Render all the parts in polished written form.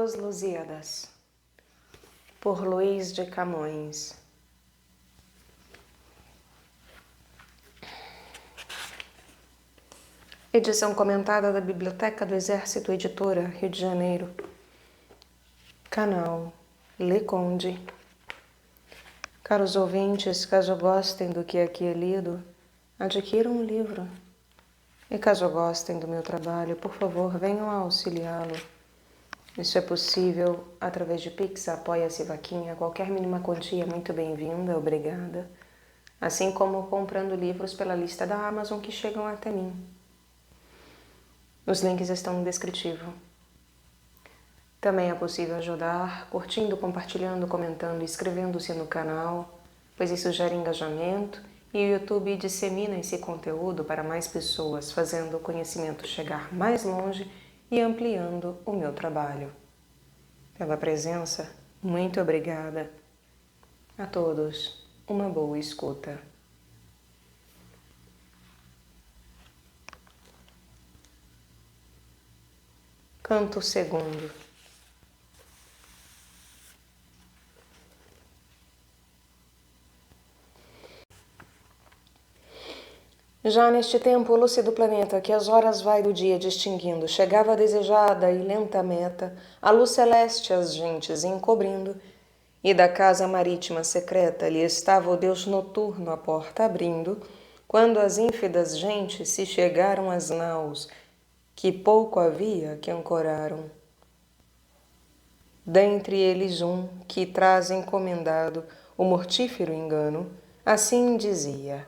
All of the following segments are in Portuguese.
Los Lusíadas, por Luís de Camões. Edição comentada da Biblioteca do Exército Editora, Rio de Janeiro. Canal Le Conde. Caros ouvintes, caso gostem do que aqui é lido, adquiram um livro. E caso gostem do meu trabalho, por favor, venham a auxiliá-lo. Isso é possível através de Pix, Apoia-se, Vaquinha, qualquer mínima quantia é muito bem-vinda, obrigada. Assim como comprando livros pela lista da Amazon que chegam até mim. Os links estão no descritivo. Também é possível ajudar curtindo, compartilhando, comentando e inscrevendo-se no canal, pois isso gera engajamento e o YouTube dissemina esse conteúdo para mais pessoas, fazendo o conhecimento chegar mais longe e ampliando o meu trabalho. Pela presença, muito obrigada. A todos, uma boa escuta. Canto segundo. Já neste tempo lúcido planeta que as horas vai do dia distinguindo, chegava a desejada e lenta meta, a luz celeste as gentes encobrindo, e da casa marítima secreta lhe estava o Deus noturno a porta abrindo, quando as ínfidas gentes se chegaram às naus, que pouco havia que ancoraram. Dentre eles um, que traz encomendado o mortífero engano, assim dizia: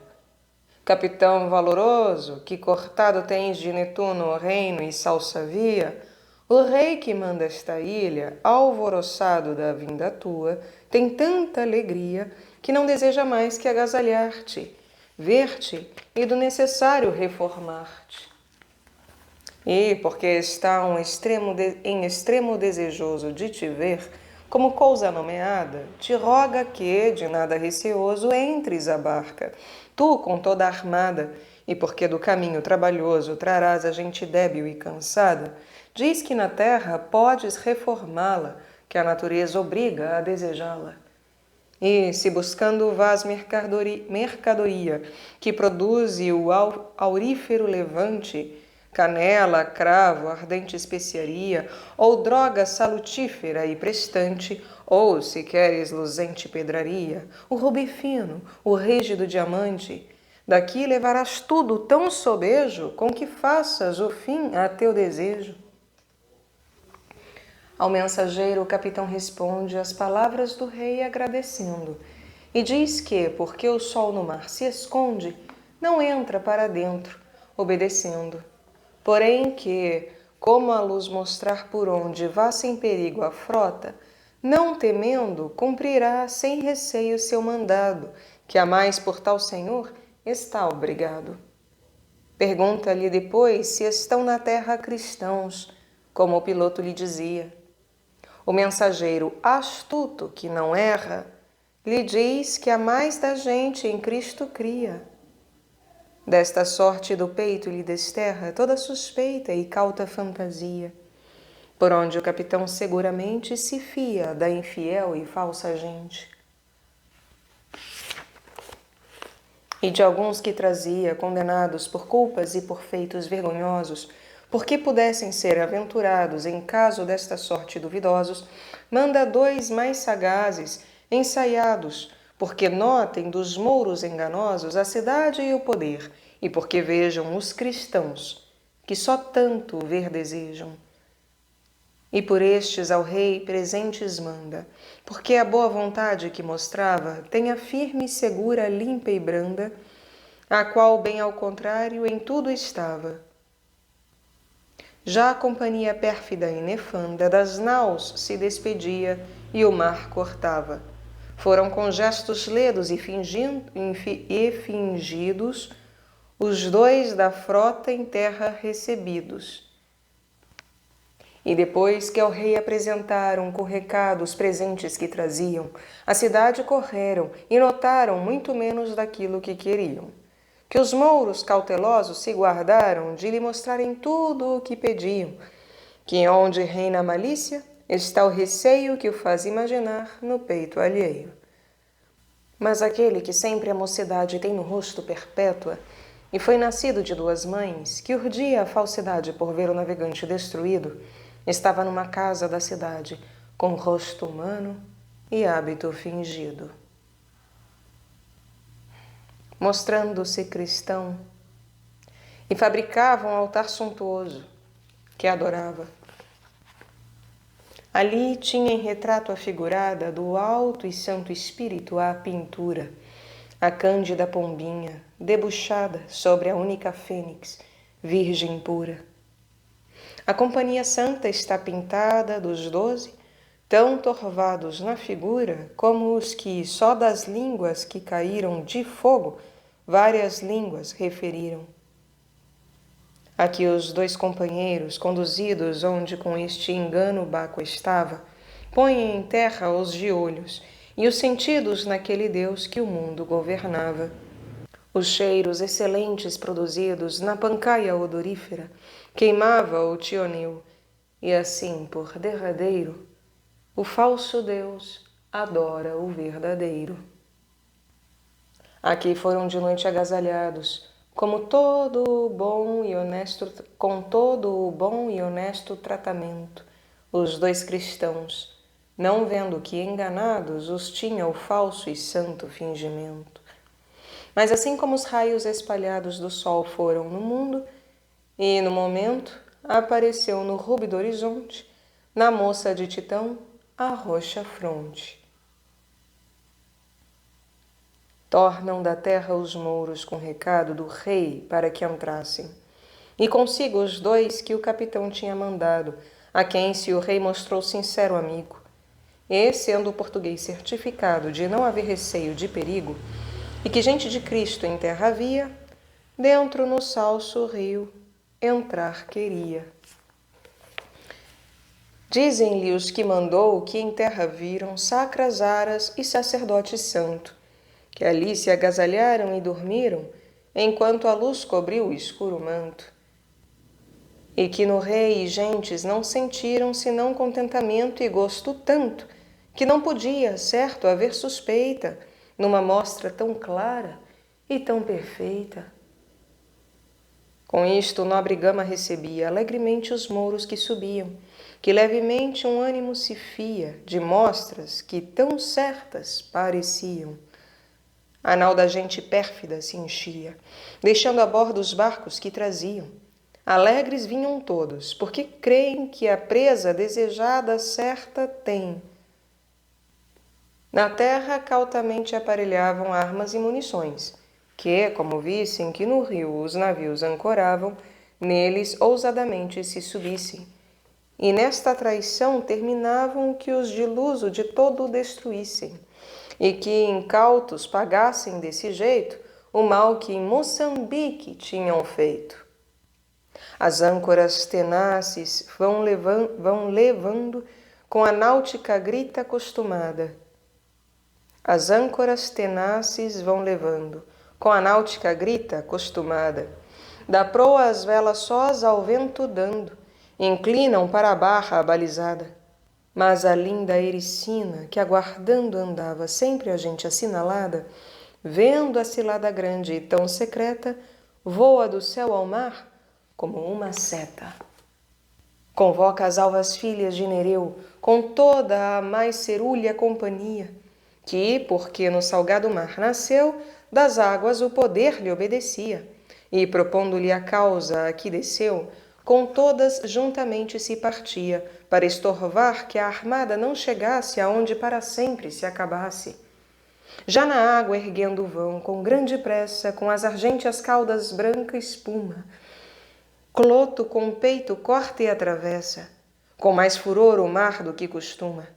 Capitão valoroso, que cortado tens de Netuno o reino e salsavia, o rei que manda esta ilha, alvoroçado da vinda tua, tem tanta alegria que não deseja mais que agasalhar-te, ver-te e do necessário reformar-te. E, porque está em extremo desejoso de te ver, como cousa nomeada, te roga que, de nada receoso, entres à barca, tu com toda a armada, e porque do caminho trabalhoso trarás a gente débil e cansada, diz que na terra podes reformá-la, que a natureza obriga a desejá-la. E, se buscando vás mercadoria que produze o aurífero levante, canela, cravo, ardente especiaria, ou droga salutífera e prestante, ou, se queres luzente pedraria, o rubi fino, o rígido diamante, daqui levarás tudo tão sobejo com que faças o fim a teu desejo. Ao mensageiro o capitão responde as palavras do rei agradecendo, e diz que, porque o sol no mar se esconde, não entra para dentro, obedecendo. Porém que, como a luz mostrar por onde vá sem perigo a frota, não temendo, cumprirá sem receio seu mandado, que a mais por tal senhor está obrigado. Pergunta-lhe depois se estão na terra cristãos, como o piloto lhe dizia. O mensageiro astuto, que não erra, lhe diz que a mais da gente em Cristo cria. Desta sorte do peito lhe desterra toda suspeita e cauta fantasia, por onde o capitão seguramente se fia da infiel e falsa gente. E de alguns que trazia, condenados por culpas e por feitos vergonhosos, porque pudessem ser aventurados em caso desta sorte duvidosos, manda 2 mais sagazes, ensaiados, porque notem dos mouros enganosos a cidade e o poder, e porque vejam os cristãos, que só tanto ver desejam. E por estes ao rei presentes manda, porque a boa vontade que mostrava tenha firme e segura, limpa e branda, a qual bem ao contrário em tudo estava. Já a companhia pérfida e nefanda das naus se despedia e o mar cortava. Foram com gestos ledos e fingidos os 2 da frota em terra recebidos. E depois que ao rei apresentaram com recado os presentes que traziam, a cidade correram e notaram muito menos daquilo que queriam. Que os mouros cautelosos se guardaram de lhe mostrarem tudo o que pediam, que onde reina a malícia, está o receio que o faz imaginar no peito alheio. Mas aquele que sempre a mocidade tem no rosto perpétua, e foi nascido de duas mães, que urdia a falsidade por ver o navegante destruído, estava numa casa da cidade, com rosto humano e hábito fingido. Mostrando-se cristão, e fabricava um altar suntuoso, que adorava. Ali tinha em retrato afigurada do alto e santo espírito a pintura, a cândida pombinha, debuxada sobre a única fênix, virgem pura. A companhia santa está pintada dos 12, tão torvados na figura como os que só das línguas que caíram de fogo, várias línguas referiram. Aqui os dois companheiros, conduzidos onde com este engano Baco estava, põem em terra os de olhos e os sentidos naquele Deus que o mundo governava. Os cheiros excelentes produzidos na pancaia odorífera queimava o tionil, e assim, por derradeiro, o falso Deus adora o verdadeiro. Aqui foram de noite agasalhados, com todo o bom e honesto tratamento, os dois cristãos, não vendo que enganados os tinha o falso e santo fingimento. Mas assim como os raios espalhados do sol foram no mundo, e no momento apareceu no rúbido horizonte, na moça de Titão, a roxa fronte. Tornam da terra os mouros com recado do rei para que entrassem, e consigo os dois que o capitão tinha mandado, a quem se o rei mostrou sincero amigo. E, sendo o português certificado de não haver receio de perigo, e que gente de Cristo em terra havia, dentro no salso rio entrar queria. Dizem-lhe os que mandou que em terra viram sacras aras e sacerdote santo, que ali se agasalharam e dormiram, enquanto a luz cobriu o escuro manto. E que no rei e gentes não sentiram senão contentamento e gosto tanto, que não podia, certo, haver suspeita, numa mostra tão clara e tão perfeita. Com isto, o nobre Gama recebia alegremente os mouros que subiam, que levemente um ânimo se fia de mostras que tão certas pareciam. A nau da gente pérfida se enchia, deixando a bordo os barcos que traziam. Alegres vinham todos, porque creem que a presa desejada certa tem. Na terra cautamente aparelhavam armas e munições, que, como vissem que no rio os navios ancoravam, neles ousadamente se subissem. E nesta traição terminavam que os de luso de todo destruíssem, e que incautos pagassem desse jeito o mal que em Moçambique tinham feito. As âncoras tenaces vão levando com a náutica grita acostumada. As âncoras tenaces vão levando, com a náutica grita acostumada. Da proa as velas sós ao vento dando, inclinam para a barra abalizada. Mas a linda Ericina, que aguardando andava sempre a gente assinalada, vendo a cilada grande e tão secreta, voa do céu ao mar como uma seta. Convoca as alvas filhas de Nereu, com toda a mais cerúlea companhia, que, porque no salgado mar nasceu, das águas o poder lhe obedecia, e propondo-lhe a causa a que desceu, com todas juntamente se partia, para estorvar que a armada não chegasse aonde para sempre se acabasse. Já na água erguendo vão, com grande pressa, com as argênteas caudas branca espuma, Cloto com o peito corta e atravessa, com mais furor o mar do que costuma.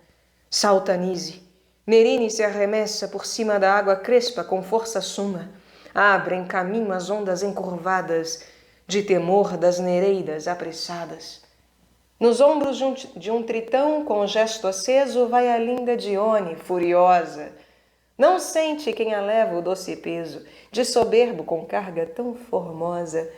Salta Nise, Nerine se arremessa por cima da água crespa com força suma. Abrem caminho as ondas encurvadas, de temor das nereidas apressadas. Nos ombros de um tritão, com gesto aceso, vai a linda Dione, furiosa. Não sente quem a leva o doce peso, de soberbo com carga tão formosa.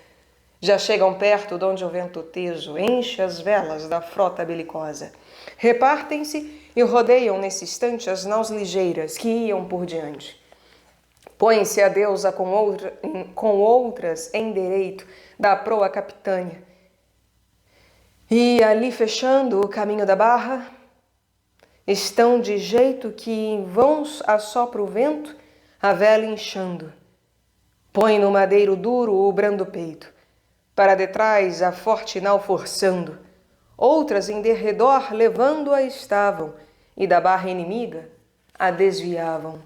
Já chegam perto d'onde o vento teso enche as velas da frota belicosa. Repartem-se e rodeiam nesse instante as naus ligeiras que iam por diante. Põe-se a deusa com outras em direito da proa capitânia. E ali fechando o caminho da barra, estão de jeito que em vãos assopra o vento, a vela inchando. Põe no madeiro duro o brando peito, para detrás a forte nau forçando. Outras em derredor levando-a estavam, e da barra inimiga a desviavam.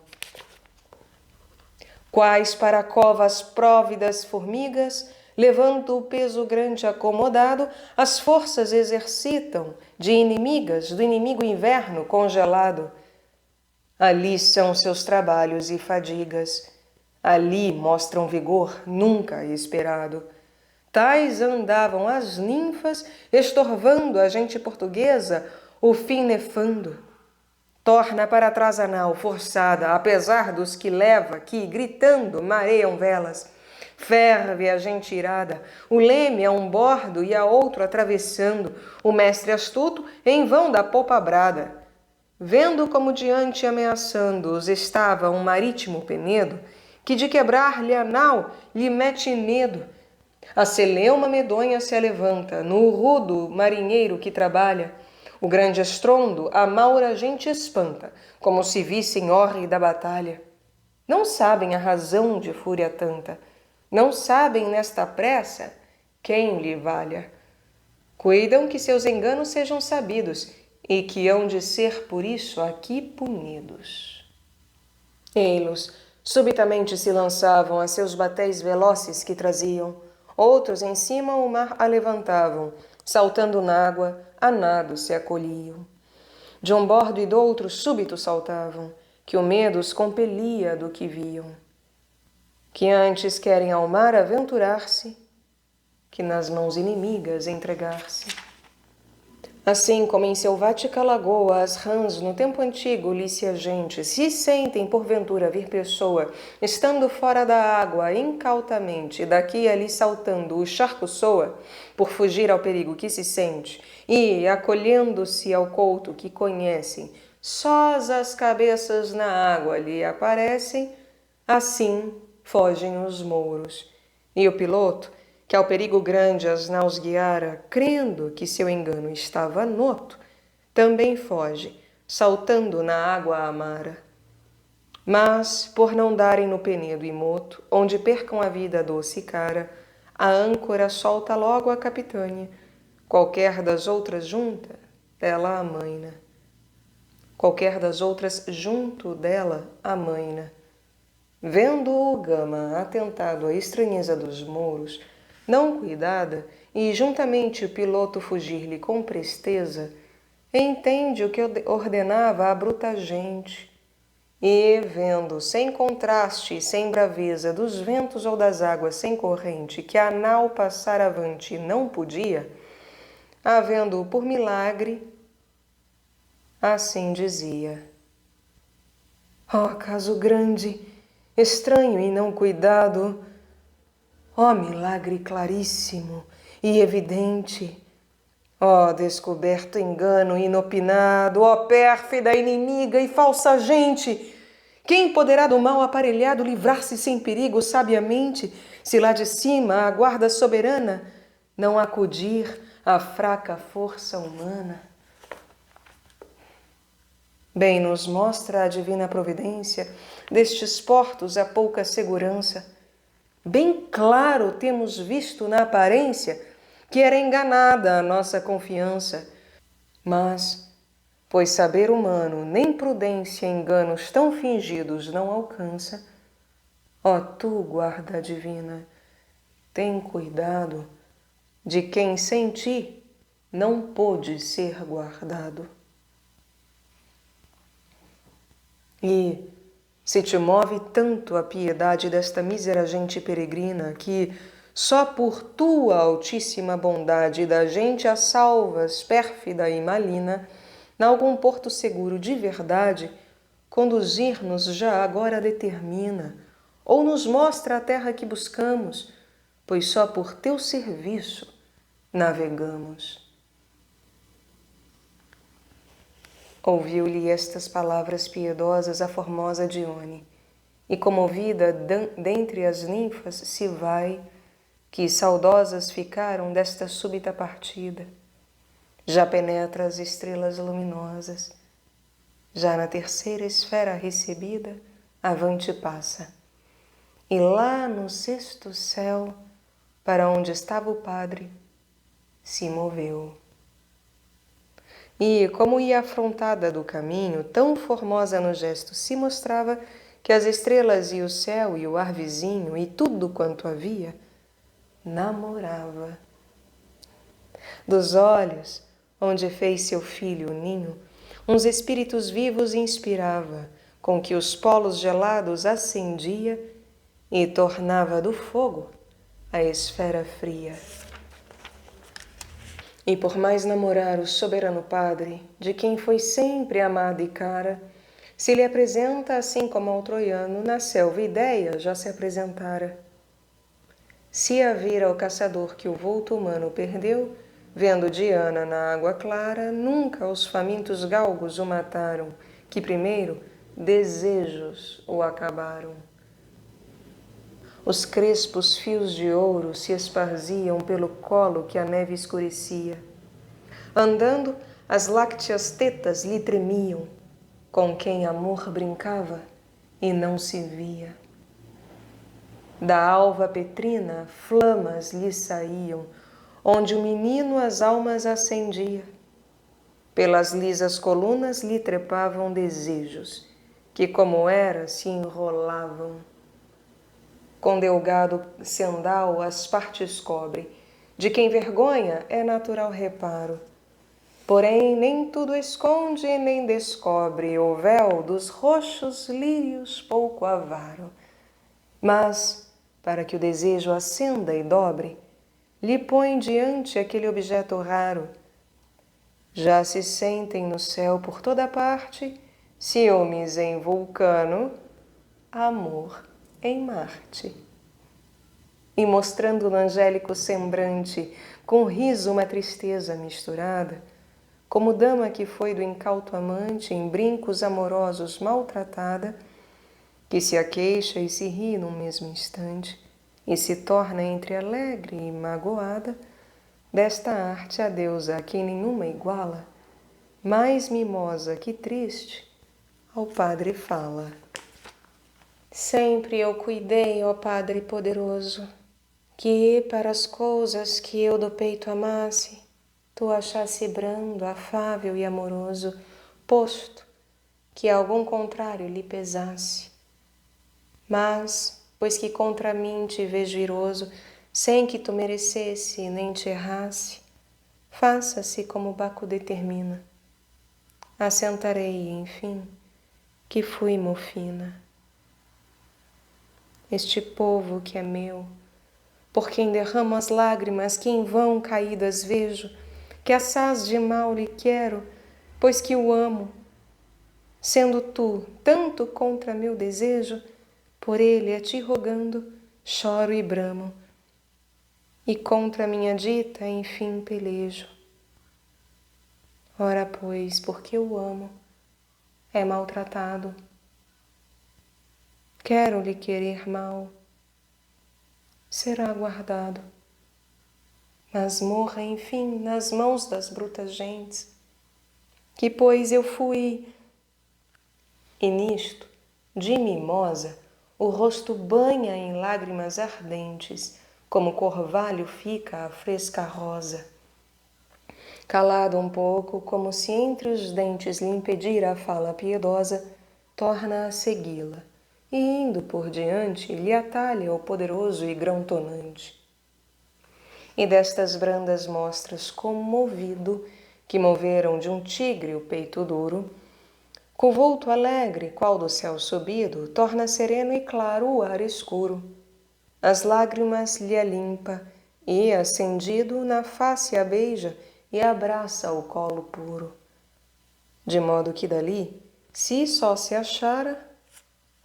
Quais para a cova as próvidas formigas, levando o peso grande acomodado, as forças exercitam de inimigas do inimigo inverno congelado. Ali são seus trabalhos e fadigas, ali mostram vigor nunca esperado. Tais andavam as ninfas, estorvando a gente portuguesa, o fim nefando. Torna para trás a nau, forçada, apesar dos que leva, que, gritando, mareiam velas. Ferve a gente irada, o leme a um bordo e a outro atravessando, o mestre astuto em vão da popa brada. Vendo como diante ameaçando-os estava um marítimo penedo, que de quebrar-lhe a nau lhe mete medo. A celeuma medonha se alevanta, no rudo marinheiro que trabalha. O grande estrondo a maura gente espanta, como se vissem hórrida batalha. Não sabem a razão de fúria tanta, não sabem nesta pressa quem lhe valha. Cuidam que seus enganos sejam sabidos e que hão de ser por isso aqui punidos. Ei-los subitamente se lançavam a seus batéis velozes que traziam, outros em cima o mar alevantavam, saltando n'água, a nado se acolhiam. De um bordo e do outro súbito saltavam, que o medo os compelia do que viam. Que antes querem ao mar aventurar-se, que nas mãos inimigas entregar-se. Assim como em selvática lagoa as rãs no tempo antigo lícia gente, se sentem porventura vir pessoa, estando fora da água incautamente, daqui e ali saltando, o charco soa, por fugir ao perigo que se sente, e, acolhendo-se ao couto que conhecem, sós as cabeças na água lhe aparecem, assim fogem os mouros. E o piloto, que ao perigo grande as naus guiara, crendo que seu engano estava noto, também foge, saltando na água amara. Mas, por não darem no penedo imoto, onde percam a vida doce e cara, a âncora solta logo a capitânia, qualquer das outras junta, dela amaina. Qualquer das outras junto dela amaina. Vendo o Gama atentado à estranheza dos mouros, não cuidada, e juntamente o piloto fugir-lhe com presteza, entende o que ordenava a bruta gente, e, vendo sem contraste e sem braveza dos ventos ou das águas sem corrente que a nau passar avante não podia, havendo-o por milagre, assim dizia: ó caso grande, estranho e não cuidado, ó milagre claríssimo e evidente, ó descoberto engano inopinado, ó pérfida inimiga e falsa gente, quem poderá do mal aparelhado livrar-se sem perigo sabiamente, se lá de cima a guarda soberana não acudir à fraca força humana? Bem nos mostra a divina providência destes portos a pouca segurança. Bem claro temos visto na aparência que era enganada a nossa confiança. Mas, pois saber humano nem prudência enganos tão fingidos não alcança, ó tu, guarda divina, tem cuidado de quem sem ti não pôde ser guardado. E se te move tanto a piedade desta mísera gente peregrina que, só por tua altíssima bondade da gente a salvas, pérfida e malina, n'algum porto seguro de verdade, conduzir-nos já agora determina, ou nos mostra a terra que buscamos, pois só por teu serviço navegamos. Ouviu-lhe estas palavras piedosas a formosa Dione, e comovida dentre as ninfas se vai, que saudosas ficaram desta súbita partida. Já penetra as estrelas luminosas, já na terceira esfera recebida, avante passa. E lá no sexto céu, para onde estava o Padre, se moveu. E, como ia afrontada do caminho, tão formosa no gesto se mostrava, que as estrelas e o céu e o ar vizinho e tudo quanto havia, namorava. Dos olhos, onde fez seu filho o ninho, uns espíritos vivos inspirava, com que os polos gelados acendia e tornava do fogo a esfera fria. E por mais namorar o soberano Padre, de quem foi sempre amada e cara, se lhe apresenta assim como ao troiano, na selva ideia já se apresentara. Se a vira o caçador que o vulto humano perdeu, vendo Diana na água clara, nunca os famintos galgos o mataram, que primeiro desejos o acabaram. Os crespos fios de ouro se esparziam pelo colo que a neve escurecia. Andando, as lácteas tetas lhe tremiam, com quem amor brincava e não se via. Da alva petrina flamas lhe saíam, onde o menino as almas acendia. Pelas lisas colunas lhe trepavam desejos, que como era se enrolavam. Com delgado sendal as partes cobre, de quem vergonha é natural reparo. Porém, nem tudo esconde nem descobre o véu dos roxos lírios pouco avaro. Mas, para que o desejo acenda e dobre, lhe põe diante aquele objeto raro. Já se sentem no céu por toda parte ciúmes em Vulcano, amor em Marte. E mostrando no angélico semblante, com riso uma tristeza misturada, como dama que foi do incauto amante em brincos amorosos maltratada, que se aqueixa e se ri num mesmo instante, e se torna entre alegre e magoada, desta arte a deusa a quem nenhuma iguala, mais mimosa que triste, ao Padre fala. Sempre eu cuidei, ó Padre poderoso, que para as coisas que eu do peito amasse, tu achasse brando, afável e amoroso, posto que algum contrário lhe pesasse. Mas, pois que contra mim te vejo iroso, sem que tu merecesse nem te errasse, faça-se como Baco determina. Assentarei, enfim, que fui mofina. Este povo que é meu, por quem derramo as lágrimas que em vão caídas vejo, que assaz de mal lhe quero, pois que o amo. Sendo tu tanto contra meu desejo, por ele a ti rogando, choro e bramo, e contra minha dita, enfim, pelejo. Ora, pois, porque o amo, é maltratado. Quero lhe querer mal, será guardado, mas morra, enfim, nas mãos das brutas gentes, que pois eu fui. E nisto, de mimosa, o rosto banha em lágrimas ardentes, como corvalho fica a fresca rosa. Calado um pouco, como se entre os dentes lhe impedira a fala piedosa, torna a segui-la, e indo por diante, lhe atalha o poderoso e grão tonante. E destas brandas mostras comovido, que moveram de um tigre o peito duro, com volto alegre, qual do céu subido, torna sereno e claro o ar escuro. As lágrimas lhe limpa, e, acendido, na face a beija e abraça o colo puro. De modo que dali, se só se achara,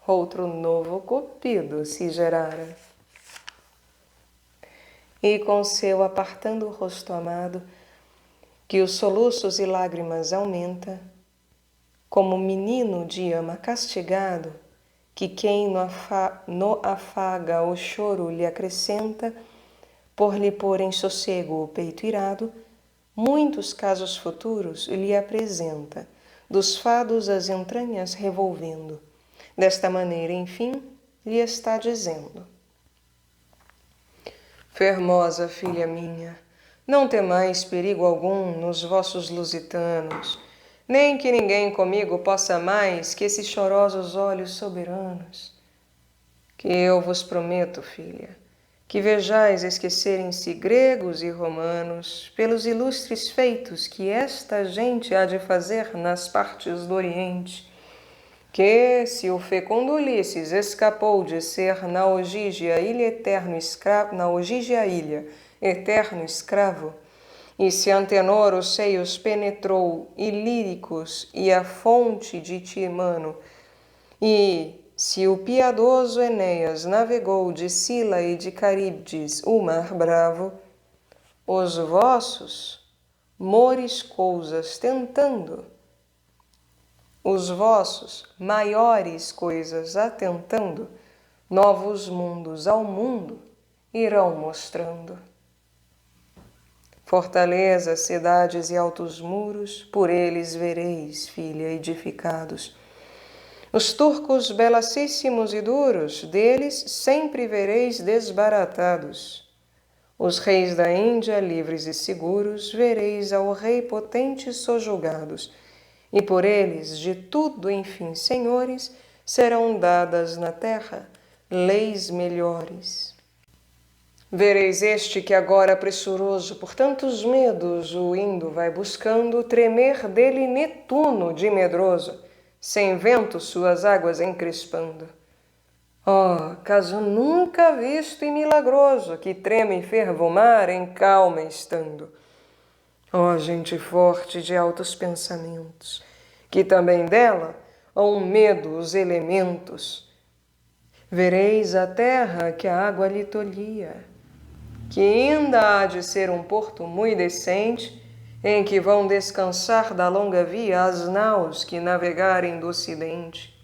outro novo cupido se gerara. E com seu apartando o rosto amado, que os soluços e lágrimas aumenta, como menino de ama castigado, que quem no afaga o choro lhe acrescenta, por lhe pôr em sossego o peito irado, muitos casos futuros lhe apresenta, dos fados as entranhas revolvendo. Desta maneira, enfim, lhe está dizendo: Fermosa filha minha, não temais perigo algum nos vossos lusitanos, nem que ninguém comigo possa mais que esses chorosos olhos soberanos. Que eu vos prometo, filha, que vejais esquecerem-se gregos e romanos pelos ilustres feitos que esta gente há de fazer nas partes do Oriente, que, se o fecundo Ulisses escapou de ser na Ogígia ilha eterno escravo, e se Antenor os seios penetrou ilíricos e a fonte de Timano, e se o piedoso Enéas navegou de Sila e de Caríbdes o mar bravo, os vossos, mores coisas tentando, os vossos, maiores coisas atentando, novos mundos ao mundo irão mostrando. Fortalezas, cidades e altos muros, por eles vereis, filha, edificados. Os turcos belacíssimos e duros, deles sempre vereis desbaratados. Os reis da Índia, livres e seguros, vereis ao rei potente sojulgados, e por eles, de tudo, enfim, senhores, serão dadas na terra leis melhores. Vereis este que agora pressuroso por tantos medos o indo vai buscando, tremer dele Netuno de medroso, sem vento suas águas encrespando. Oh, caso nunca visto e milagroso, que treme e ferva o mar em calma estando. Ó gente forte de altos pensamentos, que também dela hão medo os elementos. Vereis a terra que a água lhe tolhia, que ainda há de ser um porto muito decente, em que vão descansar da longa via as naus que navegarem do ocidente.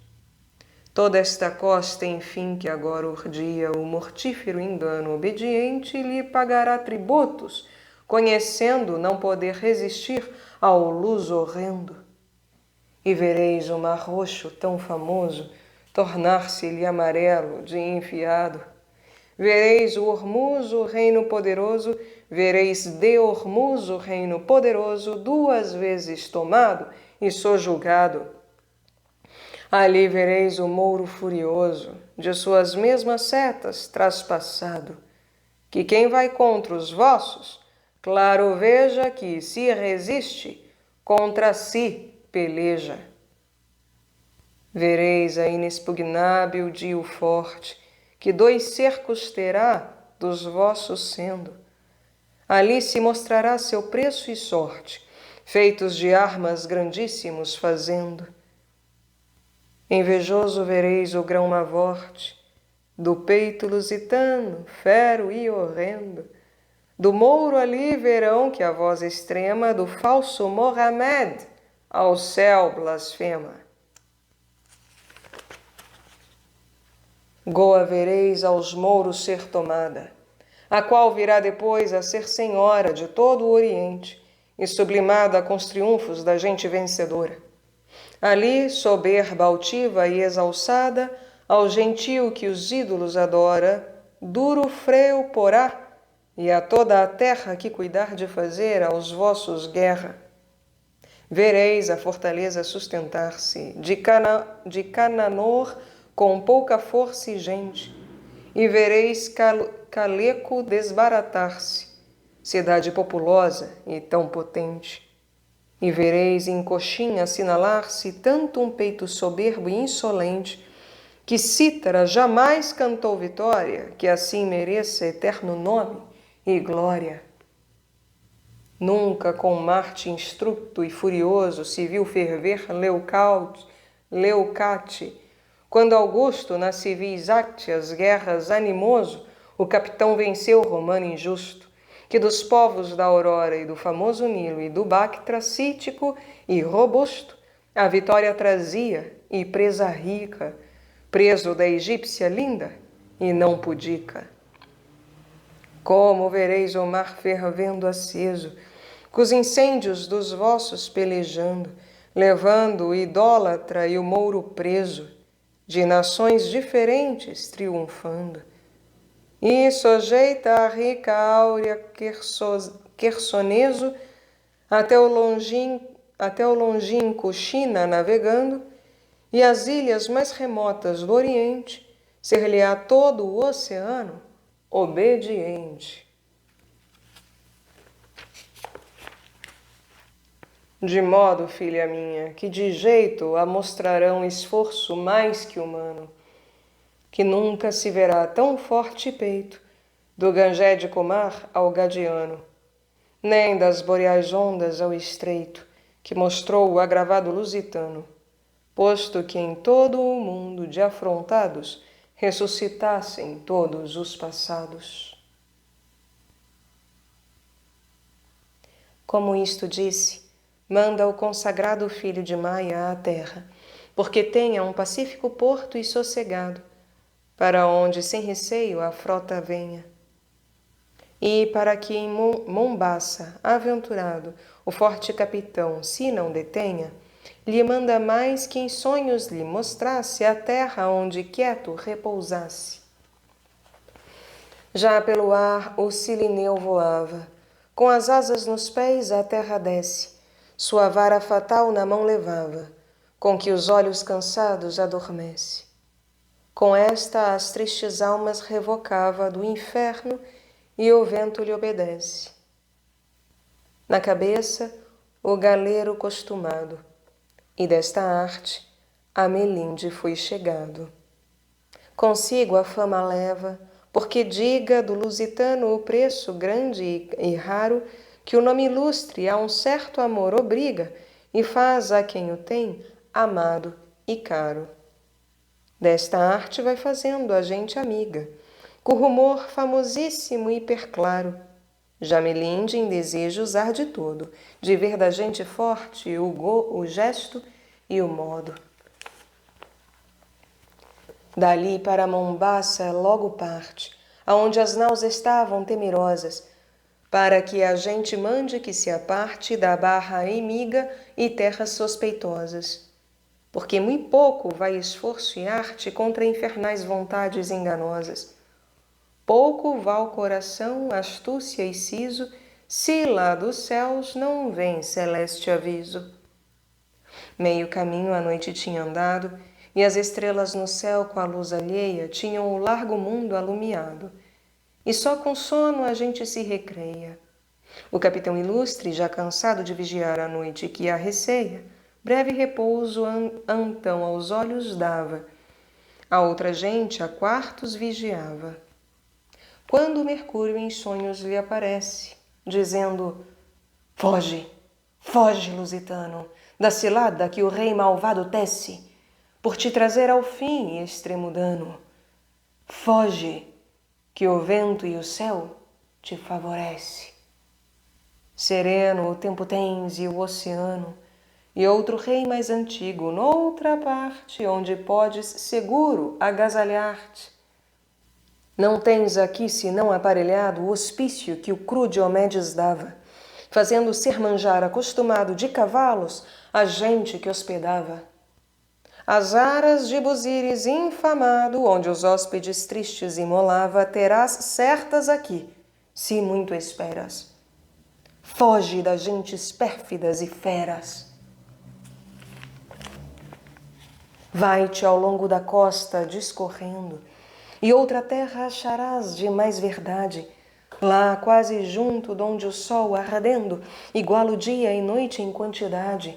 Toda esta costa, enfim, que agora urdia o mortífero engano obediente, lhe pagará tributos, conhecendo não poder resistir ao luz horrendo. E vereis o mar roxo tão famoso tornar-se-lhe amarelo de enfiado. Vereis o Ormuz, o reino poderoso, vereis de Ormuz, o reino poderoso, 2 vezes tomado e sojulgado. Ali vereis o mouro furioso, de suas mesmas setas traspassado, que quem vai contra os vossos, claro veja que, se resiste, contra si peleja. Vereis a inexpugnável Dio forte, que 2 cercos terá dos vossos sendo. Ali se mostrará seu preço e sorte, feitos de armas grandíssimos fazendo. Invejoso vereis o grão mavorte, do peito lusitano, fero e horrendo. Do mouro ali verão que a voz extrema do falso Mohamed ao céu blasfema. Goa vereis aos mouros ser tomada, a qual virá depois a ser senhora de todo o Oriente e sublimada com os triunfos da gente vencedora. Ali, soberba altiva e exalçada, ao gentil que os ídolos adora, duro freio porá, e a toda a terra que cuidar de fazer aos vossos guerra. Vereis a fortaleza sustentar-se de Cananor com pouca força e gente, e vereis Caleco desbaratar-se, cidade populosa e tão potente. E vereis em Coxim assinalar-se tanto um peito soberbo e insolente, que Cítara jamais cantou vitória, que assim mereça eterno nome e glória. Nunca com Marte instructo e furioso se viu ferver Leucate, quando Augusto, nas civis ácteas guerras animoso, o capitão venceu o romano injusto, que dos povos da Aurora e do famoso Nilo e do Bactra cítico e robusto, A vitória trazia, e presa rica, preso da egípcia linda, e não pudica. Como vereis o mar fervendo aceso, com os incêndios dos vossos pelejando, levando o idólatra e o mouro preso, de nações diferentes triunfando. E sujeita a rica áurea Quersoneso até o longínquo China navegando, e as ilhas mais remotas do Oriente, ser-lhe-á todo o oceano obediente. De modo, filha minha, que de jeito a mostrarão esforço mais que humano, que nunca se verá tão forte peito do gangédico mar ao Gadiano, nem das boreais ondas ao estreito, que mostrou o agravado lusitano, posto que em todo o mundo de afrontados ressuscitassem todos os passados. Como isto disse, manda o consagrado filho de Maia à terra, porque tenha um pacífico porto e sossegado, para onde sem receio a frota venha. E para que em Mombaça, aventurado, o forte capitão se não detenha, lhe manda mais que em sonhos lhe mostrasse a terra onde quieto repousasse. Já pelo ar o Cilineu voava, com as asas nos pés a terra desce, sua vara fatal na mão levava, com que os olhos cansados adormece. Com esta as tristes almas revocava do inferno, e o vento lhe obedece. Na cabeça, o galeiro costumado, e desta arte a Melinde foi chegado. Consigo a fama leva, porque diga do lusitano o preço grande e raro, que o nome ilustre a um certo amor obriga, e faz a quem o tem amado e caro. Desta arte vai fazendo a gente amiga, com rumor famosíssimo e perclaro. Já Melinde em desejos arde todo, de ver da gente forte o gesto e o modo. Dali para Mombaça logo parte, aonde as naus estavam temerosas, para que a gente mande que se aparte da barra inimiga e terras suspeitosas. Porque muito pouco vai esforço e arte contra infernais vontades enganosas. Pouco vá o coração, astúcia e siso, se lá dos céus não vem celeste aviso. Meio caminho a noite tinha andado, e as estrelas no céu com a luz alheia tinham o largo mundo alumiado. E só com sono a gente se recreia. O capitão ilustre, já cansado de vigiar a noite que a receia, breve repouso então aos olhos dava. A outra gente a quartos vigiava. Quando o Mercúrio em sonhos lhe aparece, dizendo: Foge, foge, lusitano, da cilada que o rei malvado tece, por te trazer ao fim extremo dano. Foge, que o vento e o céu te favorece. Sereno o tempo tens e o oceano, e outro rei mais antigo noutra parte, onde podes seguro agasalhar-te. Não tens aqui senão aparelhado o hospício que o cru Diomedes dava, fazendo ser manjar acostumado de cavalos a gente que hospedava. As aras de Buzires infamado, onde os hóspedes tristes imolava, terás certas aqui, se muito esperas. Foge das gentes pérfidas e feras. Vai-te ao longo da costa discorrendo, e outra terra acharás de mais verdade, lá quase junto donde o sol ardendo iguala o dia e noite em quantidade.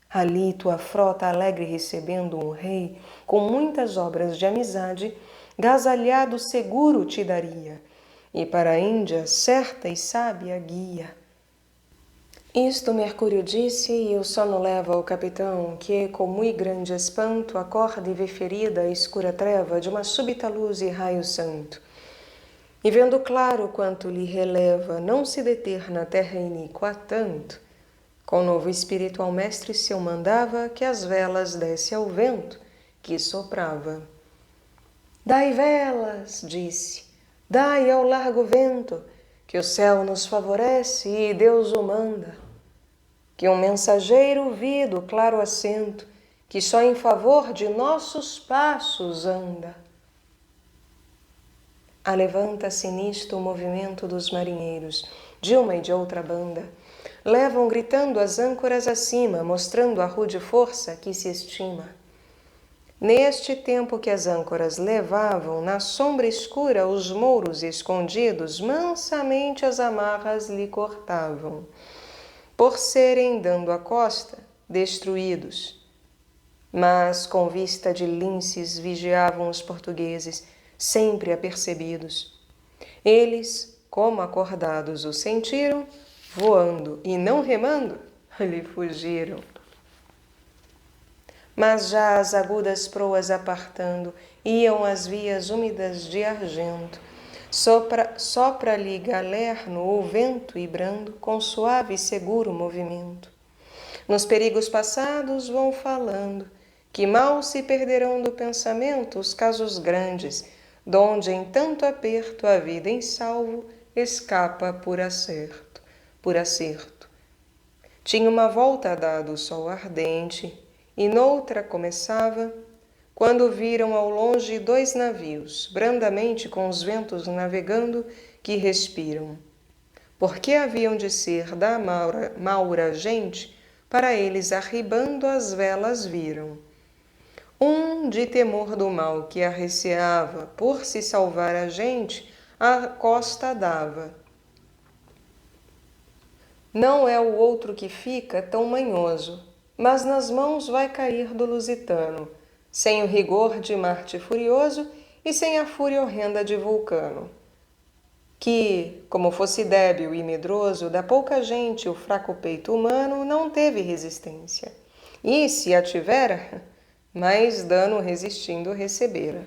Ali tua frota alegre recebendo um rei, com muitas obras de amizade, gasalhado seguro te daria, e para a Índia certa e sábia guia. Isto Mercúrio disse, e o sono leva o capitão, que com muito grande espanto acorda e vê ferida a escura treva de uma súbita luz e raio santo. E vendo claro quanto lhe releva não se deter na terra iníqua tanto, Com novo espírito ao mestre seu mandava que as velas desse ao vento que soprava. Dai velas, disse, dai ao largo vento, que o céu nos favorece e Deus o manda. Que um mensageiro vi do claro assento, que só em favor de nossos passos anda. Alevanta-se nisto o movimento dos marinheiros, de uma e de outra banda. Levam gritando as âncoras acima, mostrando a rude força que se estima. Neste tempo que as âncoras levavam, na sombra escura, os mouros escondidos, mansamente as amarras lhe cortavam, por serem, dando a costa, destruídos. Mas, com vista de linces, vigiavam os portugueses, sempre apercebidos. Eles, como acordados o sentiram, voando e não remando, lhe fugiram. Mas já as agudas proas apartando, iam as vias úmidas de argento. Sopra-lhe galerno o vento e brando, com suave e seguro movimento. Nos perigos passados vão falando, que mal se perderão do pensamento os casos grandes, donde em tanto aperto a vida em salvo escapa por acerto. Tinha uma volta dado o sol ardente, e noutra começava, quando viram ao longe 2 navios, brandamente com os ventos navegando, que respiram. Porque haviam de ser da maura gente, para eles arribando as velas viram. Um, de temor do mal que arreceava, por se salvar a gente, a costa dava. Não é o outro que fica tão manhoso, mas nas mãos vai cair do lusitano, sem o rigor de Marte furioso e sem a fúria horrenda de Vulcano. Que, como fosse débil e medroso, da pouca gente o fraco peito humano não teve resistência. E, se a tivera, mais dano resistindo recebera.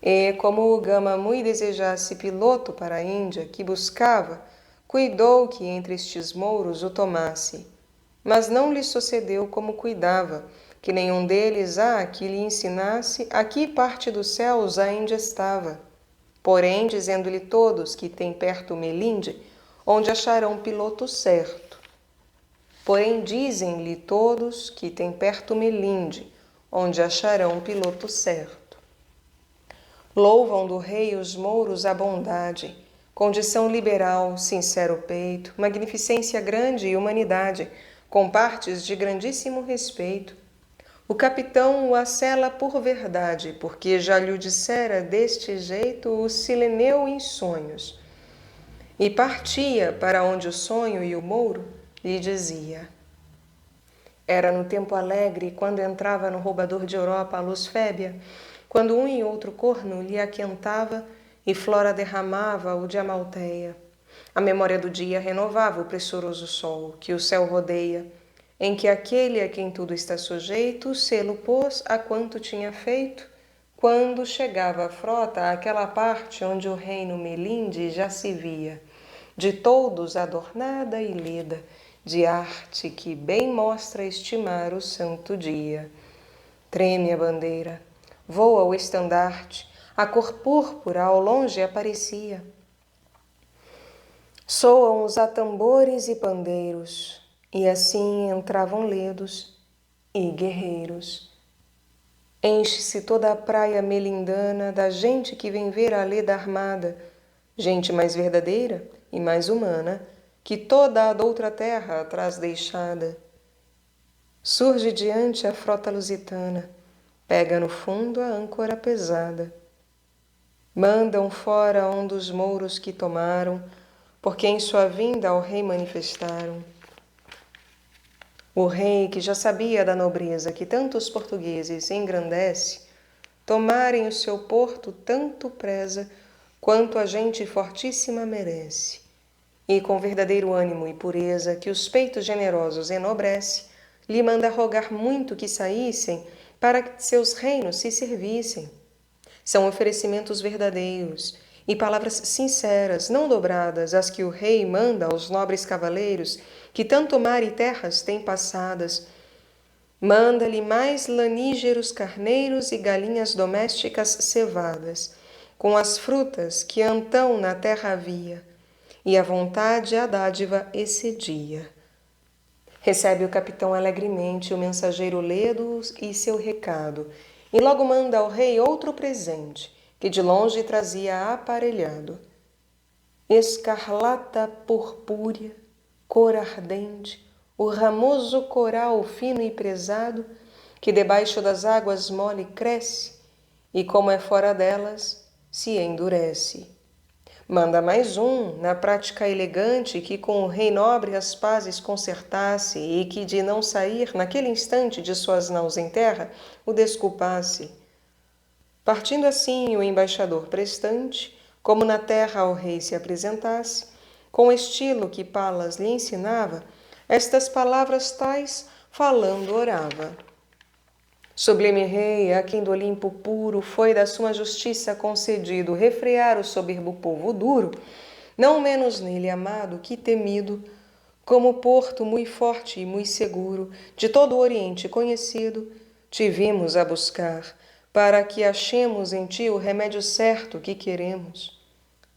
E, como o Gama muito desejasse piloto para a Índia, que buscava, cuidou que entre estes mouros o tomasse. Mas não lhe sucedeu como cuidava, que nenhum deles há que lhe ensinasse a que parte dos céus a Índia estava. Porém, dizendo-lhe todos que tem perto Melinde, onde acharão piloto certo. Porém, dizem-lhe todos que tem perto Melinde, onde acharão piloto certo. Louvam do rei os mouros a bondade, condição liberal, sincero peito, magnificência grande e humanidade, com partes de grandíssimo respeito. O capitão o acela por verdade, porque já lhe dissera deste jeito o Sileneu em sonhos. E partia para onde o sonho e o mouro lhe dizia. Era no tempo alegre, quando entrava no roubador de Europa a luz fébia, quando um e outro corno lhe aquentava e Flora derramava o de Amalteia. A memória do dia renovava o pressuroso sol, que o céu rodeia, em que aquele a quem tudo está sujeito, selo pôs a quanto tinha feito, quando chegava a frota àquela parte onde o reino Melinde já se via, de todos adornada e lida, de arte que bem mostra estimar o santo dia. Treme a bandeira, voa o estandarte, a cor púrpura ao longe aparecia. Soam os atambores e pandeiros, e assim entravam ledos e guerreiros. Enche-se toda a praia melindana da gente que vem ver a leda armada, gente mais verdadeira e mais humana que toda a doutra terra atrás deixada. Surge diante a frota lusitana, pega no fundo a âncora pesada. Mandam fora um dos mouros que tomaram, porque em sua vinda ao rei manifestaram. O rei, que já sabia da nobreza que tantos portugueses engrandece, tomarem o seu porto tanto preza, quanto a gente fortíssima merece. E com verdadeiro ânimo e pureza, que os peitos generosos enobrece, lhe manda rogar muito que saíssem, para que seus reinos se servissem. São oferecimentos verdadeiros, e palavras sinceras, não dobradas, as que o rei manda aos nobres cavaleiros, que tanto mar e terras têm passadas. Manda-lhe mais lanígeros carneiros e galinhas domésticas cevadas, com as frutas que antão na terra havia, e à vontade a dádiva excedia. Recebe o capitão alegremente o mensageiro ledo e seu recado, e logo manda ao rei outro presente, que de longe trazia aparelhado. Escarlata purpúrea, cor ardente, o ramoso coral fino e prezado, que debaixo das águas mole cresce, e como é fora delas, se endurece. Manda mais na prática elegante, que com o rei nobre as pazes concertasse, e que de não sair naquele instante de suas naus em terra, o desculpasse. Partindo assim o embaixador prestante, como na terra ao rei se apresentasse, com estilo que Palas lhe ensinava, estas palavras tais falando orava. Sublime rei, a quem do Olimpo puro foi da sua justiça concedido refrear o soberbo povo duro, não menos nele amado que temido, como porto muito forte e muito seguro, de todo o Oriente conhecido, te vimos a buscar, para que achemos em ti o remédio certo que queremos.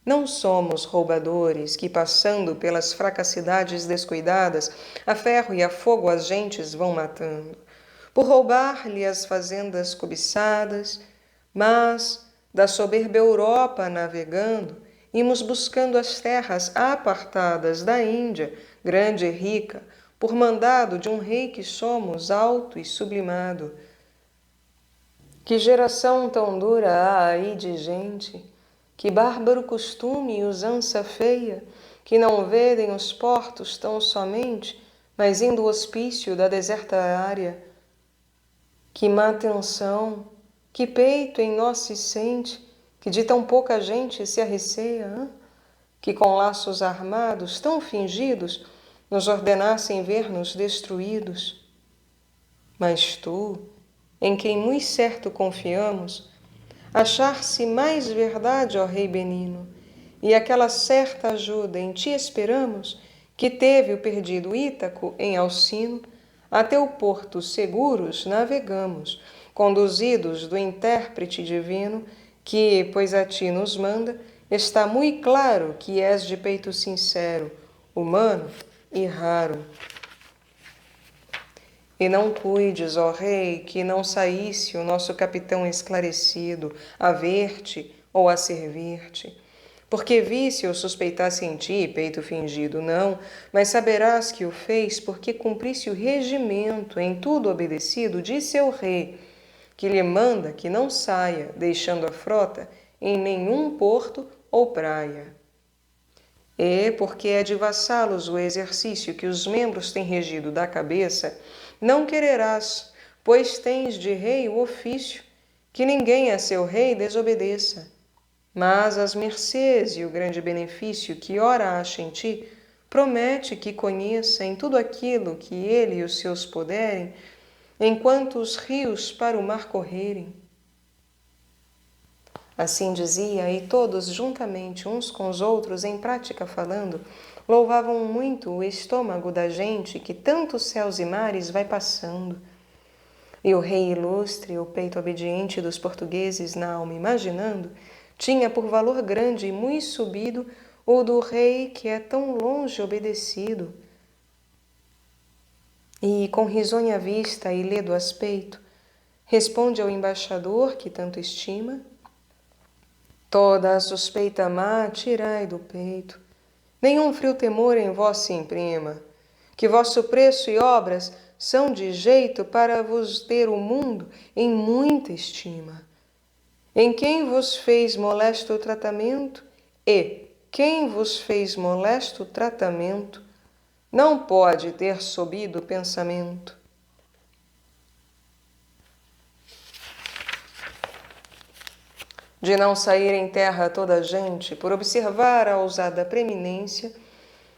Não somos roubadores que, passando pelas fracacidades descuidadas, a ferro e a fogo as gentes vão matando, por roubar-lhe as fazendas cobiçadas, mas, da soberba Europa navegando, imos buscando as terras apartadas da Índia, grande e rica, por mandado de um rei que somos, alto e sublimado. Que geração tão dura há aí de gente, que bárbaro costume e usança feia, que não vedem os portos tão somente, mas indo o hospício da deserta área. Que má tensão, que peito em nós se sente, que de tão pouca gente se arreceia, que com laços armados tão fingidos nos ordenassem ver-nos destruídos. Mas tu, em quem muito certo confiamos, achar-se mais verdade, ó Rei benino, e aquela certa ajuda em ti esperamos, que teve o perdido Ítaco em Alcino, a teu porto seguros navegamos, conduzidos do intérprete divino, que, pois a ti nos manda, está muito claro que és de peito sincero, humano e raro. E não cuides, ó Rei, que não saísse o nosso capitão esclarecido a ver-te ou a servir-te. Porque visse ou suspeitasse em ti peito fingido, não, mas saberás que o fez porque cumprisse o regimento em tudo obedecido de seu rei, que lhe manda que não saia, deixando a frota em nenhum porto ou praia. E, porque é de vassalos o exercício que os membros têm regido da cabeça, não quererás, pois tens de rei o ofício, que ninguém a seu rei desobedeça. Mas as mercês e o grande benefício que ora acha em ti, promete que conheça em tudo aquilo que ele e os seus puderem, enquanto os rios para o mar correrem. Assim dizia, e todos juntamente, uns com os outros, em prática falando, louvavam muito o estômago da gente que tantos céus e mares vai passando. E o rei ilustre, o peito obediente dos portugueses na alma imaginando, tinha por valor grande e muito subido o do rei que é tão longe obedecido. E, com risonha vista e ledo aspecto, responde ao embaixador que tanto estima: toda a suspeita má tirai do peito, nenhum frio temor em vós se imprima, que vosso preço e obras são de jeito para vos ter o mundo em muita estima. Em quem vos fez molesto tratamento, e quem vos fez molesto tratamento, não pode ter sobido pensamento. De não sair em terra toda a gente, por observar a ousada preeminência,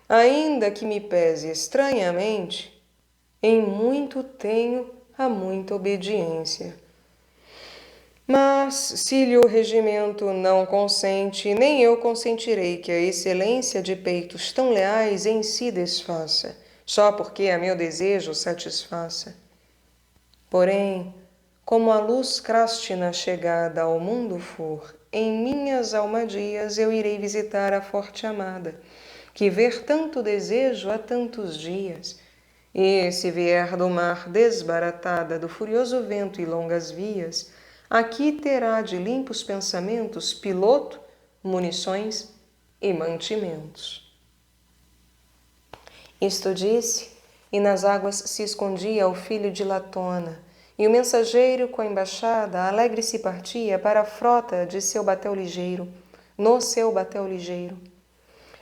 ainda que me pese estranhamente, em muito tenho a muita obediência. Mas, se lhe o regimento não consente, nem eu consentirei que a excelência de peitos tão leais em si desfaça, só porque a meu desejo satisfaça. Porém, como a luz crástina chegada ao mundo for, em minhas almadias eu irei visitar a forte amada, que ver tanto desejo há tantos dias, e se vier do mar desbaratada do furioso vento e longas vias, aqui terá de limpos pensamentos piloto, munições e mantimentos. Isto disse, e nas águas se escondia o filho de Latona, e o mensageiro com a embaixada alegre se partia para a frota de seu batel ligeiro, no seu batel ligeiro.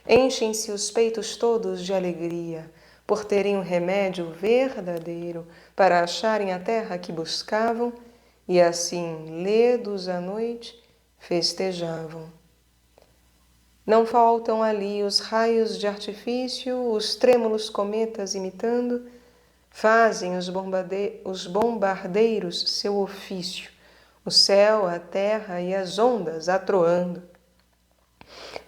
Enchem-se os peitos todos de alegria, por terem um remédio verdadeiro para acharem a terra que buscavam, e assim, ledos à noite, festejavam. Não faltam ali os raios de artifício, os trêmulos cometas imitando, fazem os bombardeiros seu ofício, o céu, a terra e as ondas atroando.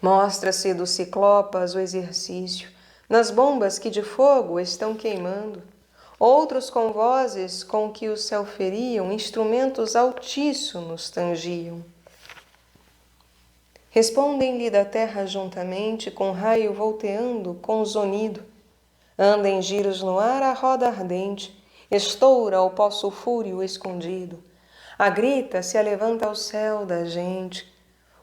Mostra-se dos ciclopas o exercício, nas bombas que de fogo estão queimando. Outros com vozes com que o céu feriam, instrumentos altíssimos tangiam. Respondem-lhe da terra juntamente, com raio volteando, com zunido. Anda em giros no ar a roda ardente, estoura o pó sulfúreo escondido. A grita se alevanta ao céu da gente.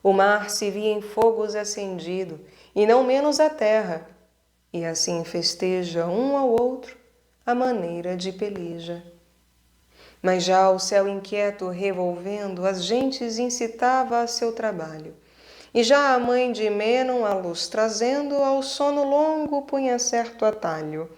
O mar se via em fogos acendido, e não menos a terra, e assim festeja um ao outro a maneira de peleja. Mas já o céu inquieto revolvendo, as gentes incitava a seu trabalho, e já a mãe de Hímenon a luz trazendo, ao sono longo punha certo atalho.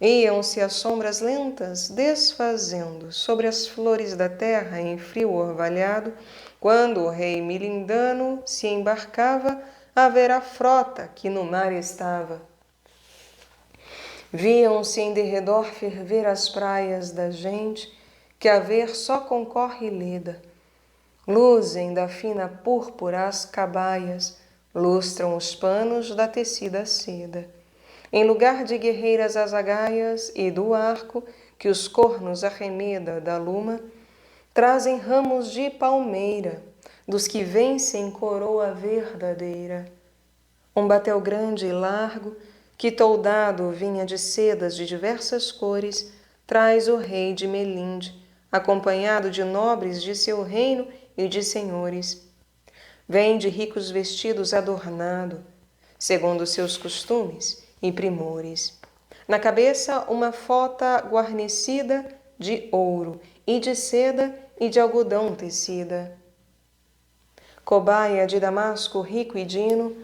Iam-se as sombras lentas desfazendo sobre as flores da terra em frio orvalhado, quando o rei Milindano se embarcava a ver a frota que no mar estava. Viam-se em derredor ferver as praias da gente, que a ver só concorre leda. Luzem da fina púrpura as cabaias, lustram os panos da tecida seda. Em lugar de guerreiras azagaias e do arco, que os cornos arremeda da luma, trazem ramos de palmeira, dos que vencem coroa verdadeira. Um batel grande e largo, que toldado vinha de sedas de diversas cores, traz o rei de Melinde, acompanhado de nobres de seu reino e de senhores. Vem de ricos vestidos adornado, segundo seus costumes e primores. Na cabeça uma fota guarnecida de ouro e de seda e de algodão tecida. Cobaia de damasco rico e dino,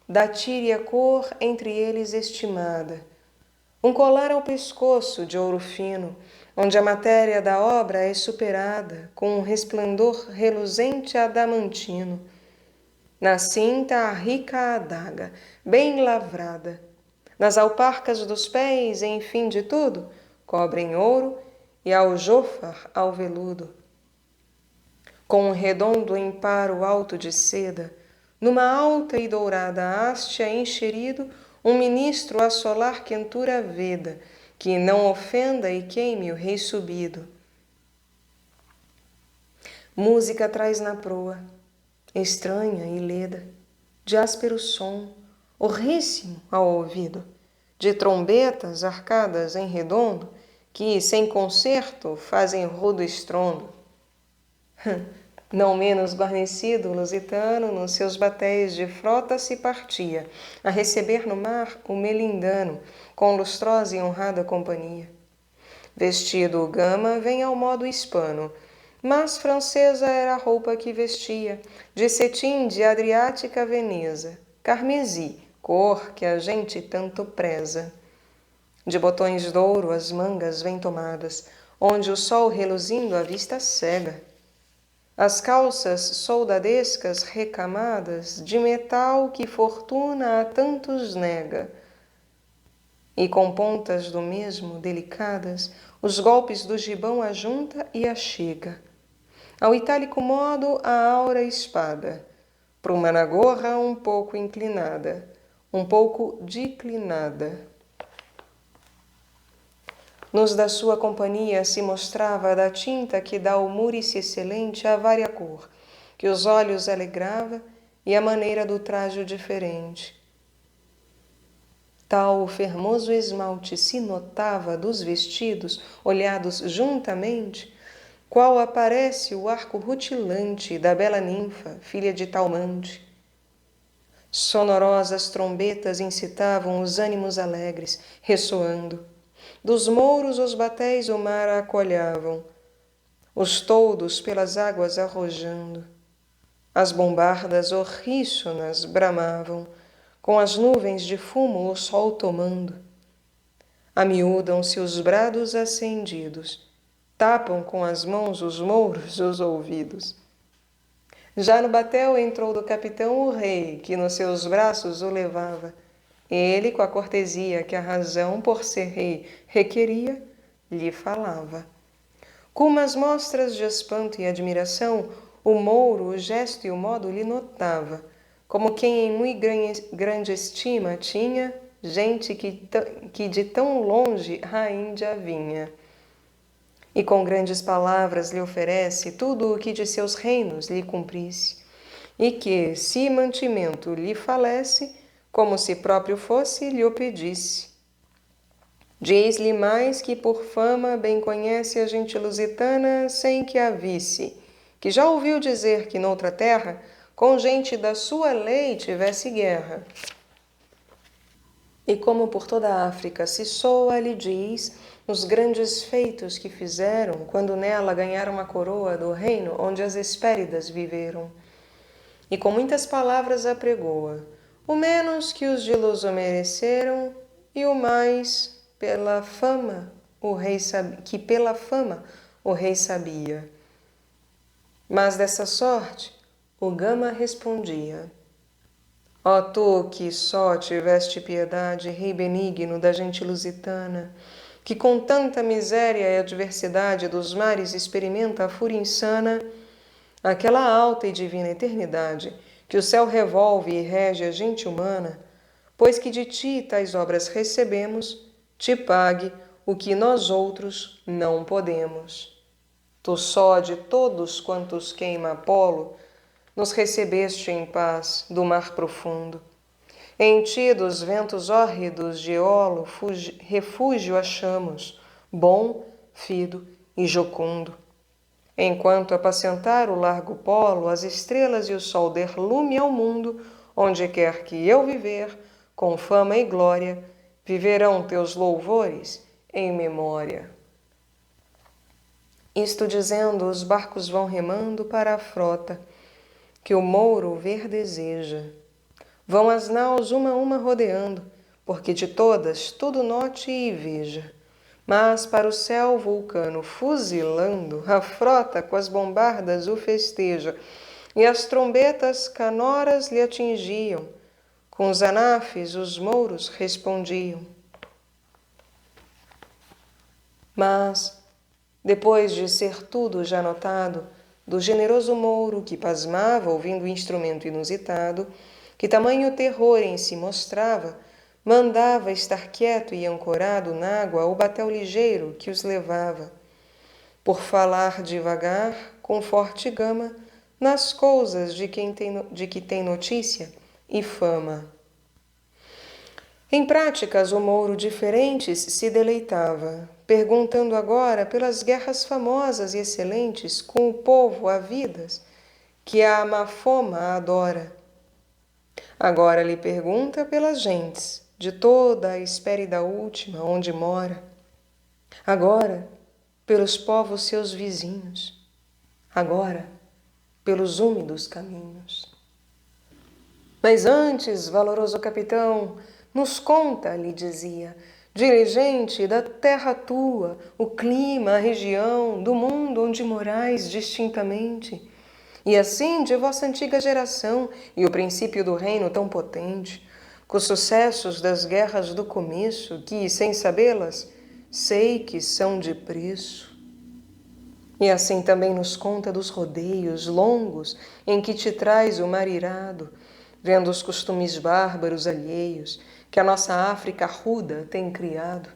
da tíria cor entre eles estimada. Um colar ao pescoço de ouro fino, onde a matéria da obra é superada, com um resplendor reluzente adamantino. Na cinta a rica adaga, bem lavrada. Nas alparcas dos pés, enfim de tudo, cobrem ouro e aljôfar ao veludo. Com um redondo emparo alto de seda, numa alta e dourada haste encherido, um ministro a solar quentura veda, que não ofenda e queime o rei subido. Música traz na proa, estranha e leda, de áspero som, horríssimo ao ouvido, de trombetas arcadas em redondo, que, sem concerto, fazem rudo estrondo. Não menos guarnecido, o lusitano, nos seus batéis de frota se partia, a receber no mar o melindano, com lustrosa e honrada companhia. Vestido gama vem ao modo hispano, mas francesa era a roupa que vestia, de cetim de Adriática Veneza, carmesi, cor que a gente tanto preza. De botões de ouro as mangas vêm tomadas, onde o sol reluzindo a vista cega. As calças soldadescas recamadas, de metal que fortuna a tantos nega. E com pontas do mesmo delicadas, os golpes do gibão ajunta e achega. ao itálico modo a aura espada, pruma na gorra um pouco inclinada, um pouco declinada. Nos da sua companhia se mostrava da tinta que dá ao murice excelente a vária cor, que os olhos alegrava e a maneira do trajo diferente. Tal o fermoso esmalte se notava dos vestidos, olhados juntamente, qual aparece o arco rutilante da bela ninfa, filha de Talmante. Sonorosas trombetas incitavam os ânimos alegres, ressoando. Dos mouros os batéis o mar acolhavam, os toldos pelas águas arrojando. As bombardas horrísonas bramavam, com as nuvens de fumo o sol tomando. Amiúdam-se os brados acendidos, tapam com as mãos os mouros os ouvidos. Já no batel entrou do capitão o rei, que nos seus braços o levava. Ele, com a cortesia que a razão, por ser rei, requeria, lhe falava. Com umas mostras de espanto e admiração, o mouro o gesto e o modo lhe notava, como quem em mui grande estima tinha gente que de tão longe a Índia vinha. E com grandes palavras lhe oferece tudo o que de seus reinos lhe cumprisse, e que, se mantimento lhe falece, como se próprio fosse, lhe o pedisse. Diz-lhe mais que por fama bem conhece a gente lusitana sem que a visse, que já ouviu dizer que noutra terra com gente da sua lei tivesse guerra. E como por toda a África se soa, lhe diz os grandes feitos que fizeram quando nela ganharam a coroa do reino onde as Hespéridas viveram. E com muitas palavras apregoa, o menos que os de Luso mereceram e o mais pela fama pela fama o rei sabia. Mas dessa sorte o Gama respondia: ó tu que só tiveste piedade, rei benigno da gente lusitana, que com tanta miséria e adversidade dos mares experimenta a fúria insana, aquela alta e divina eternidade que o céu revolve e rege a gente humana, pois que de ti tais obras recebemos, te pague o que nós outros não podemos. Tu só de todos quantos queima Apolo, nos recebeste em paz do mar profundo. Em ti dos ventos hórridos de Eolo refúgio achamos, bom, fido e jocundo. Enquanto apacentar o largo polo, as estrelas e o sol der lume ao mundo, onde quer que eu viver, com fama e glória, viverão teus louvores em memória. Isto dizendo, os barcos vão remando para a frota, que o mouro ver deseja. Vão as naus uma a uma rodeando, porque de todas tudo note e veja. Mas para o céu vulcano fuzilando, a frota com as bombardas o festeja, e as trombetas canoras lhe atingiam, com os anafes os mouros respondiam. Mas, depois de ser tudo já notado, do generoso mouro que pasmava ouvindo o instrumento inusitado, que tamanho terror em si mostrava, mandava estar quieto e ancorado n'água o batel ligeiro que os levava, por falar devagar, com forte gama, nas coisas de que tem notícia e fama. Em práticas o mouro diferentes se deleitava, perguntando agora pelas guerras famosas e excelentes com o povo havidas, que a má fama adora. Agora lhe pergunta pelas gentes, de toda a espérida última onde mora. Agora, pelos povos seus vizinhos. Agora, pelos úmidos caminhos. Mas antes, valoroso capitão, nos conta, lhe dizia, dirigente da terra tua, o clima, a região, do mundo onde morais distintamente, e assim de vossa antiga geração e o princípio do reino tão potente, com os sucessos das guerras do começo, que, sem sabê-las, sei que são de preço. E assim também nos conta dos rodeios longos em que te traz o mar irado, vendo os costumes bárbaros alheios que a nossa África ruda tem criado.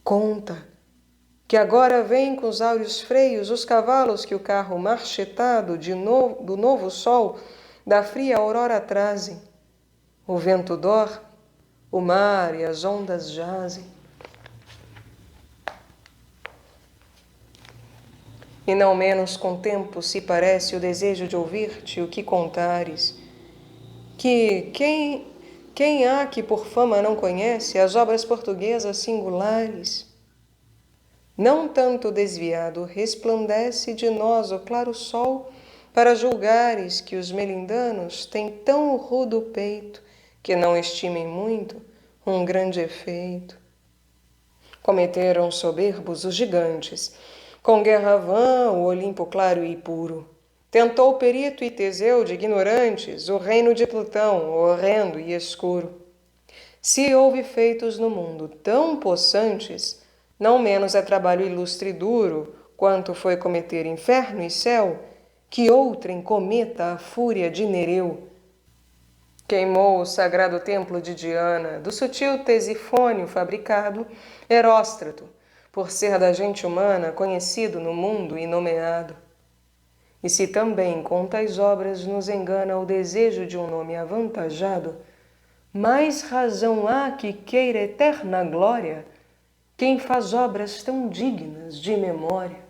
Conta que agora vem com os áureos freios os cavalos que o carro marchetado do novo sol da fria aurora trazem. O vento dorme, o mar e as ondas jazem. E não menos com tempo se parece o desejo de ouvir-te o que contares, que quem há que por fama não conhece as obras portuguesas singulares? Não tanto desviado resplandece de nós o claro sol, para julgares que os melindanos têm tão rudo peito, que não estimem muito um grande efeito. Cometeram soberbos os gigantes, com guerra vã o Olimpo claro e puro. Tentou Perito e Teseu de ignorantes o reino de Plutão, horrendo e escuro. Se houve feitos no mundo tão possantes, não menos é trabalho ilustre e duro, quanto foi cometer inferno e céu, que outrem cometa a fúria de Nereu. Queimou o sagrado templo de Diana, do sutil tesifônio fabricado, Heróstrato, por ser da gente humana conhecido no mundo e nomeado. E se também com tais obras nos engana o desejo de um nome avantajado, mais razão há que queira eterna glória quem faz obras tão dignas de memória.